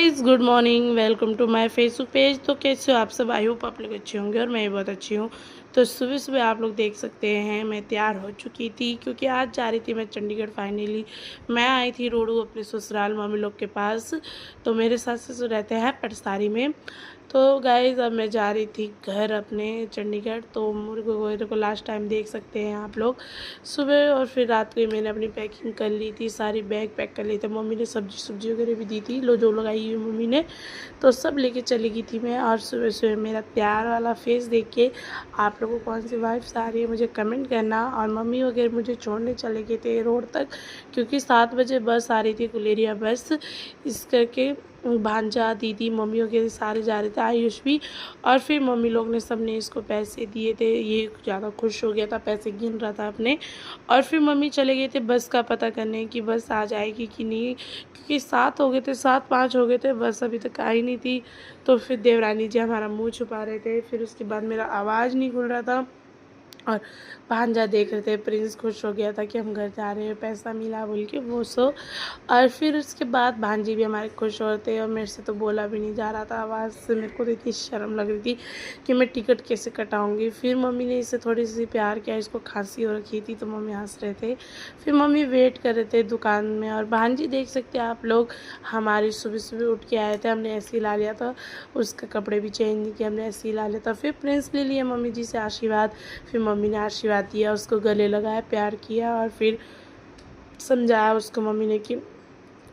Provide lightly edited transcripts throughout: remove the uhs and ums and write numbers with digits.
Guys, good morning. Welcome to my Facebook page. तो कैसे हो आप सब? आई होप आप लोग अच्छे होंगे और मैं भी बहुत अच्छी हूँ। तो सुबह सुबह आप लोग देख सकते हैं मैं तैयार हो चुकी थी क्योंकि आज जा रही थी मैं चंडीगढ़। फाइनली मैं आई थी रोडू अपने ससुराल मम्मी लोग के पास। तो मेरे सास ससुर रहते हैं पटसारी में। तो गाइस अब मैं जा रही थी घर अपने चंडीगढ़। तो मेरे को लास्ट टाइम देख सकते हैं आप लोग सुबह और फिर रात को ही मैंने अपनी पैकिंग कर ली थी, सारी बैग पैक कर ली थी। मम्मी ने सब्जी वगैरह भी दी थी, लो जो लगाई हुई मम्मी ने, तो सब लेके चली गई थी मैं। और सुबह सुबह मेरा तैयार वाला फेस देख के आप लोगों को कौन सी वाइब्स आ रही है मुझे कमेंट करना। और मम्मी वगैरह मुझे छोड़ने चले गए थे रोड तक क्योंकि 7 बजे बस आ रही थी, कुलेरिया बस। इस करके भांजा दीदी मम्मी वगैरह सारे जा रहे थे, आयुष भी। और फिर मम्मी लोग ने सबने इसको पैसे दिए थे, ये ज़्यादा खुश हो गया था, पैसे गिन रहा था अपने। और फिर मम्मी चले गए थे बस का पता करने कि बस आ जाएगी कि नहीं, क्योंकि 7 हो गए थे, 7:05 हो गए थे, बस अभी तक आई नहीं थी। तो फिर देवरानी जी हमारा मुंह छुपा रहे थे, फिर उसके बाद मेरा आवाज़ नहीं खुल रहा था। और भांजा देख रहे थे, प्रिंस खुश हो गया था कि हम घर जा रहे हैं, पैसा मिला बोल के वो सो। और फिर उसके बाद भांजी भी हमारे खुश हो रहे थे और मेरे से तो बोला भी नहीं जा रहा था आवाज़ से। मेरे को तो इतनी शर्म लग रही थी कि मैं टिकट कैसे कटाऊंगी। फिर मम्मी ने इससे थोड़ी सी प्यार किया, इसको खांसी हो रखी थी तो मम्मी हंस रहे थे। फिर मम्मी वेट कर रहे थे दुकान में। और भांजी देख सकते हैं आप लोग, हमारी सुबह सुबह उठ के आए थे, हमने ऐसे ही ला लिया था, उसके कपड़े भी चेंज नहीं किए, हमने ऐसे ही ला लिया था। फिर प्रिंस ले लिया मम्मी जी से आशीर्वाद। फिर मम्मी ने आशीर्वाद दिया, उसको गले लगाया, प्यार किया और फिर समझाया उसको मम्मी ने कि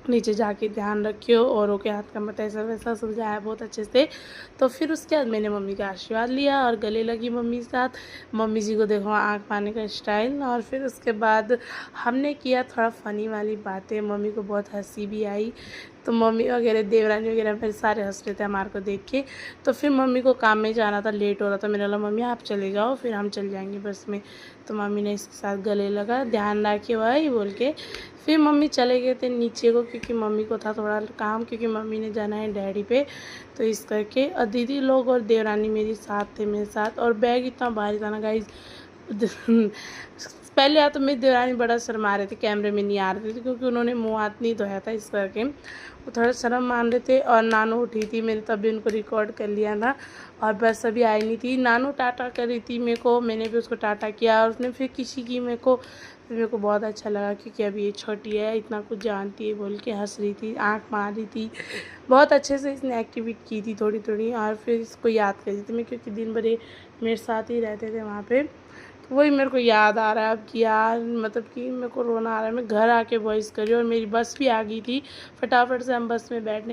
नीचे जाके ध्यान रखियो, औरों के हाथ का मत, ऐसा वैसा समझाया बहुत अच्छे से। तो फिर उसके बाद मैंने मम्मी का आशीर्वाद लिया और गले लगी मम्मी के साथ। मम्मी जी को देखो आँख मारने का स्टाइल। और फिर उसके बाद हमने किया थोड़ा फ़नी वाली बातें, मम्मी को बहुत हंसी भी आई। तो मम्मी वगैरह देवरानी वगैरह फिर सारे हंस रहे थे हमारे को देख के। तो फिर मम्मी को काम में जाना था, लेट हो रहा था, मैंने बोला मम्मी आप चले जाओ, फिर हम चल जाएंगे बस में। तो मम्मी ने इसके साथ गले लगा, ध्यान रखिए भाई बोल के। फिर मम्मी चले गए थे नीचे को क्योंकि मम्मी को था थोड़ा काम, क्योंकि मम्मी ने जाना है डैडी पे। तो इस करके और दीदी लोग और देवरानी मेरी साथ थे मेरे साथ। और बैग इतना भारी था ना गाइस पहले या तो मेरी देवरानी बड़ा शर्मा रहे थे, कैमरे में नहीं आ रहे थे क्योंकि उन्होंने मुँह हाथ नहीं धोया था, इस करके वो थोड़ा शर्म मान रहे थे। और नानू उठी थी मैंने तभी उनको रिकॉर्ड कर लिया था। और बस अभी आई नहीं थी, नानू टाटा कर रही थी मेरे को, मैंने भी उसको टाटा किया और उसने फिर किसी की मेरे को। फिर मेरे को बहुत अच्छा लगा क्योंकि अभी ये छोटी है, इतना कुछ जानती है बोल के हंस रही थी, आँख मार रही थी, बहुत अच्छे से इसने एक्टिविटी की थी थोड़ी थोड़ी। और फिर इसको याद कर रही थी मैं क्योंकि दिन भर ये मेरे साथ ही रहते थे वहाँ पे। तो वही मेरे को याद आ रहा है अब कि यार मतलब कि मेरे को रोना आ रहा है। मैं घर आके वॉइस करी और मेरी बस भी आ गई थी, फटाफट से हम बस में बैठने